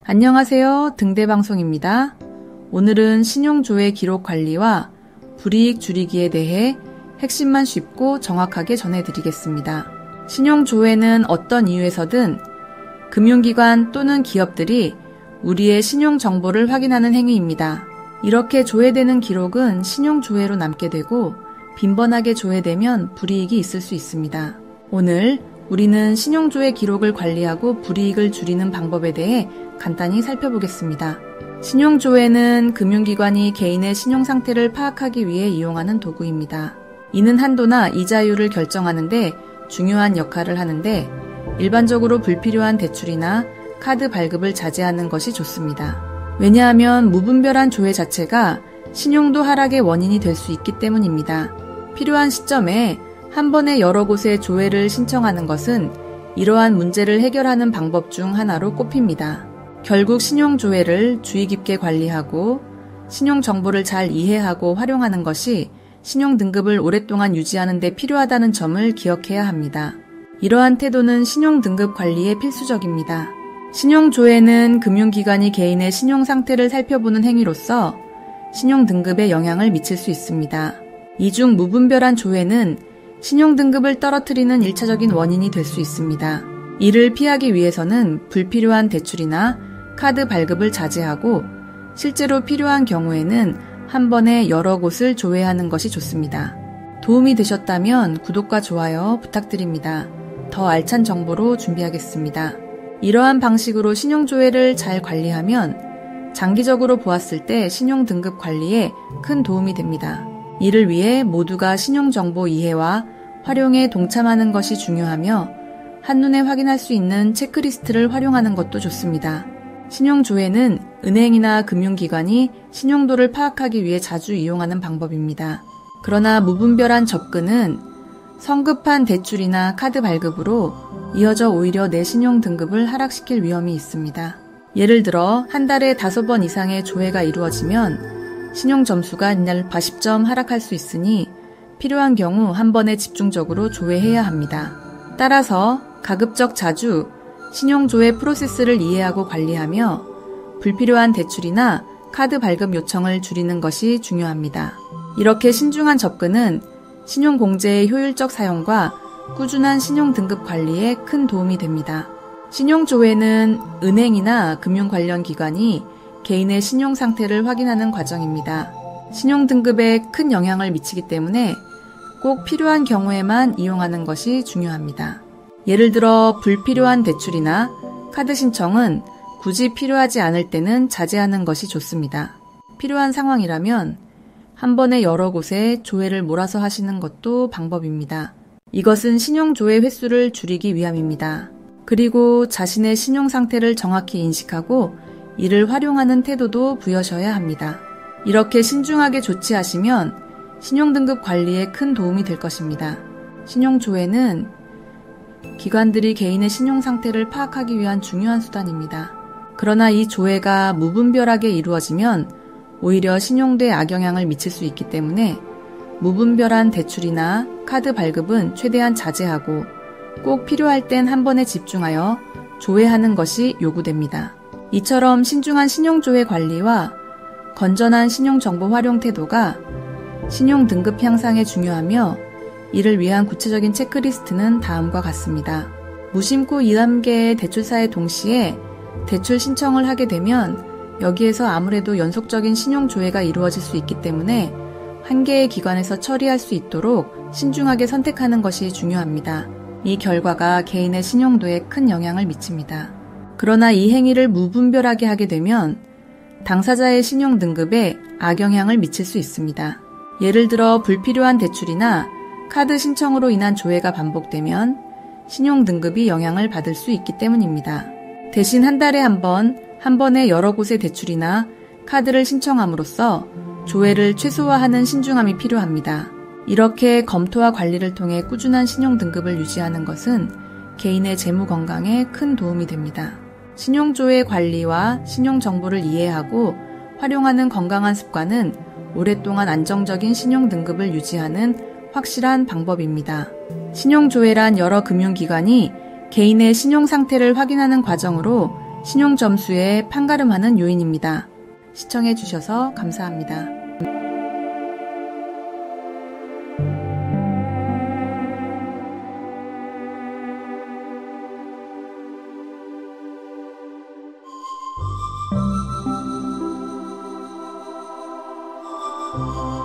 안녕하세요. 등대방송입니다. 오늘은 신용조회 기록 관리와 불이익 줄이기에 대해 핵심만 쉽고 정확하게 전해드리겠습니다. 신용조회는 어떤 이유에서든 금융기관 또는 기업들이 우리의 신용정보를 확인하는 행위입니다. 이렇게 조회되는 기록은 신용조회로 남게 되고 빈번하게 조회되면 불이익이 있을 수 있습니다. 오늘 우리는 신용조회 기록을 관리하고 불이익을 줄이는 방법에 대해 간단히 살펴보겠습니다. 신용조회는 금융기관이 개인의 신용상태를 파악하기 위해 이용하는 도구입니다. 이는 한도나 이자율을 결정하는 데 중요한 역할을 하는데 일반적으로 불필요한 대출이나 카드 발급을 자제하는 것이 좋습니다. 왜냐하면 무분별한 조회 자체가 신용도 하락의 원인이 될 수 있기 때문입니다. 필요한 시점에 한 번에 여러 곳에 조회를 신청하는 것은 이러한 문제를 해결하는 방법 중 하나로 꼽힙니다. 결국 신용조회를 주의 깊게 관리하고 신용정보를 잘 이해하고 활용하는 것이 신용등급을 오랫동안 유지하는 데 필요하다는 점을 기억해야 합니다. 이러한 태도는 신용등급 관리에 필수적입니다. 신용조회는 금융기관이 개인의 신용상태를 살펴보는 행위로서 신용등급에 영향을 미칠 수 있습니다. 이 중 무분별한 조회는 신용등급을 떨어뜨리는 1차적인 원인이 될 수 있습니다. 이를 피하기 위해서는 불필요한 대출이나 카드 발급을 자제하고 실제로 필요한 경우에는 한 번에 여러 곳을 조회하는 것이 좋습니다. 도움이 되셨다면 구독과 좋아요 부탁드립니다. 더 알찬 정보로 준비하겠습니다. 이러한 방식으로 신용조회를 잘 관리하면 장기적으로 보았을 때 신용등급 관리에 큰 도움이 됩니다. 이를 위해 모두가 신용정보 이해와 활용에 동참하는 것이 중요하며 한눈에 확인할 수 있는 체크리스트를 활용하는 것도 좋습니다. 신용조회는 은행이나 금융기관이 신용도를 파악하기 위해 자주 이용하는 방법입니다. 그러나 무분별한 접근은 성급한 대출이나 카드 발급으로 이어져 오히려 내 신용등급을 하락시킬 위험이 있습니다. 예를 들어 한 달에 5번 이상의 조회가 이루어지면 신용점수가 약 80점 하락할 수 있으니 필요한 경우 한 번에 집중적으로 조회해야 합니다. 따라서 가급적 자주 신용조회 프로세스를 이해하고 관리하며 불필요한 대출이나 카드 발급 요청을 줄이는 것이 중요합니다. 이렇게 신중한 접근은 신용공제의 효율적 사용과 꾸준한 신용등급 관리에 큰 도움이 됩니다. 신용조회는 은행이나 금융 관련 기관이 개인의 신용상태를 확인하는 과정입니다. 신용등급에 큰 영향을 미치기 때문에 꼭 필요한 경우에만 이용하는 것이 중요합니다. 예를 들어 불필요한 대출이나 카드 신청은 굳이 필요하지 않을 때는 자제하는 것이 좋습니다. 필요한 상황이라면 한 번에 여러 곳에 조회를 몰아서 하시는 것도 방법입니다. 이것은 신용조회 횟수를 줄이기 위함입니다. 그리고 자신의 신용상태를 정확히 인식하고 이를 활용하는 태도도 부여셔야 합니다. 이렇게 신중하게 조치하시면 신용등급 관리에 큰 도움이 될 것입니다. 신용조회는 기관들이 개인의 신용상태를 파악하기 위한 중요한 수단입니다. 그러나 이 조회가 무분별하게 이루어지면 오히려 신용도에 악영향을 미칠 수 있기 때문에 무분별한 대출이나 카드 발급은 최대한 자제하고 꼭 필요할 땐 한 번에 집중하여 조회하는 것이 요구됩니다. 이처럼 신중한 신용조회 관리와 건전한 신용정보 활용 태도가 신용등급 향상에 중요하며 이를 위한 구체적인 체크리스트는 다음과 같습니다. 무심코 2단계의 대출사에 동시에 대출 신청을 하게 되면 여기에서 아무래도 연속적인 신용조회가 이루어질 수 있기 때문에 한 개의 기관에서 처리할 수 있도록 신중하게 선택하는 것이 중요합니다. 이 결과가 개인의 신용도에 큰 영향을 미칩니다. 그러나 이 행위를 무분별하게 하게 되면 당사자의 신용등급에 악영향을 미칠 수 있습니다. 예를 들어 불필요한 대출이나 카드 신청으로 인한 조회가 반복되면 신용등급이 영향을 받을 수 있기 때문입니다. 대신 한 달에 한 번에 여러 곳의 대출이나 카드를 신청함으로써 조회를 최소화하는 신중함이 필요합니다. 이렇게 검토와 관리를 통해 꾸준한 신용등급을 유지하는 것은 개인의 재무 건강에 큰 도움이 됩니다. 신용조회 관리와 신용정보를 이해하고 활용하는 건강한 습관은 오랫동안 안정적인 신용등급을 유지하는 확실한 방법입니다. 신용조회란 여러 금융기관이 개인의 신용상태를 확인하는 과정으로 신용점수에 판가름하는 요인입니다. 시청해주셔서 감사합니다. you.